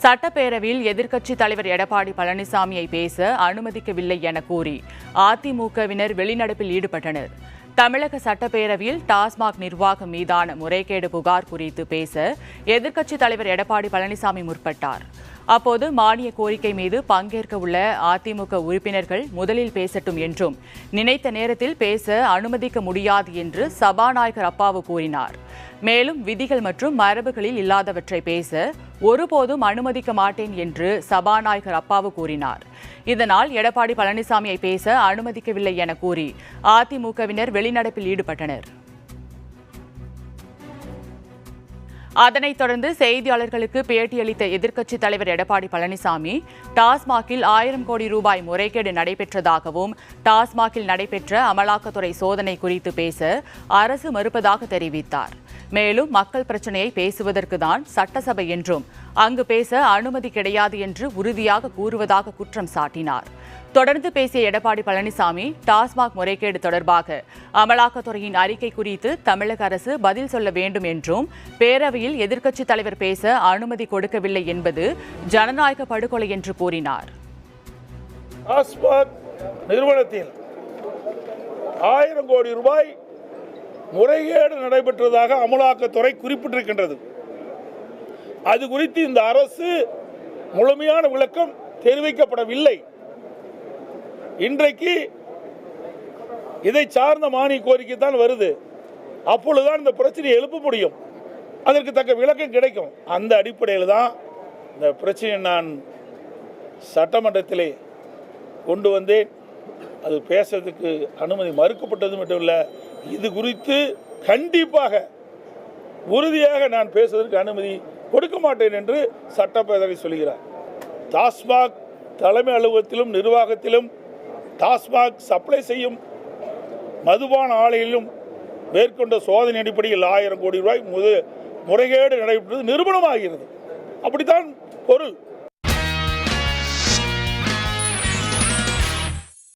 சட்டப்பேரவையில் எதிர்க்கட்சித் தலைவர் எடப்பாடி பழனிசாமியை பேச அனுமதிக்கவில்லை என கூறி அதிமுகவினர் வெளிநடப்பில் ஈடுபட்டனர். தமிழக சட்டப்பேரவையில் டாஸ்மாக் நிர்வாகம் மீதான முறைகேடு புகார் குறித்து பேச எதிர்க்கட்சித் தலைவர் எடப்பாடி பழனிசாமி முற்பட்டார். அப்போது மானிய கோரிக்கை மீது பங்கேற்க உள்ள அதிமுக உறுப்பினர்கள் முதலில் பேசட்டும் என்றும் நினைத்த நேரத்தில் பேச அனுமதிக்க முடியாது என்று சபாநாயகர் அப்பாவு கூறினார். மேலும் விதிகள் மற்றும் மரபுகளில் இல்லாதவற்றை பேச ஒருபோதும் அனுமதிக்க மாட்டேன் என்று சபாநாயகர் அப்பாவு கூறினார். இதனால் எடப்பாடி பழனிசாமியை பேச அனுமதிக்கவில்லை என கூறி அதிமுகவினர் வெளிநடப்பில் ஈடுபட்டனர். அதனைத் தொடர்ந்து செய்தியாளர்களுக்கு பேட்டியளித்த எதிர்க்கட்சித் தலைவர் எடப்பாடி பழனிசாமி டாஸ்மாகில் 1000 கோடி ரூபாய் முறைகேடு நடைபெற்றதாகவும் டாஸ்மாகில் நடைபெற்ற அமலாக்கத்துறை சோதனை குறித்து பேச அரசு மறுப்பதாக தெரிவித்தார். மேலும் மக்கள் பிரச்சினையை பேசுவதற்கு தான் சட்டசபை என்றும் அங்கு பேச அனுமதி கிடையாது என்று உறுதியாக கூறுவதாக குற்றம் சாட்டினார். தொடர்ந்து பேசிய எடப்பாடி பழனிசாமி டாஸ்மாக் முறைகேடு தொடர்பாக அமலாக்கத்துறையின் அறிக்கை குறித்து தமிழக அரசு பதில் சொல்ல வேண்டும் என்றும் பேரவையில் எதிர்க்கட்சித் தலைவர் பேச அனுமதி கொடுக்கவில்லை என்பது ஜனநாயக படுகொலை என்று கூறினார். டாஸ்மாக் நிறுவனத்தில் 1000 கோடி ரூபாய் முறைகேடு நடைபெற்றதாக அமலாக்கத்துறை குறிப்பிட்டிருக்கின்றது. அது குறித்து இந்த அரசு முழுமையான விளக்கம் தெரிவிக்கப்படவில்லை. இன்றைக்கு இதை சார்ந்த மானிய கோரிக்கை தான் வருது. அப்பொழுதுதான் இந்த பிரச்சனையை எழுப்ப முடியும், அதற்கு தக்க விளக்கம் கிடைக்கும். அந்த அடிப்படையில் தான் இந்த பிரச்சனையை நான் சட்டமன்றத்திலே கொண்டு வந்தேன். அது பேசுறதுக்கு அனுமதி மறுக்கப்பட்டது மட்டும் இல்லை, இது குறித்து கண்டிப்பாக உறுதியாக நான் பேசுவதற்கு அனுமதி கொடுக்க மாட்டேன் என்று சட்டப்பேரவை சொல்கிறார். டாஸ்மாக் தலைமை அலுவலகத்திலும் நிர்வாகத்திலும் டாஸ்மாக் சப்ளை செய்யும் மதுபான ஆலையிலும் மேற்கொண்ட சோதனை அடிப்படையில் 1000 கோடி ரூபாய் முறைகேடு நடைபெற்றது நிரூபணமாகிறது. அப்படித்தான் பொருள்.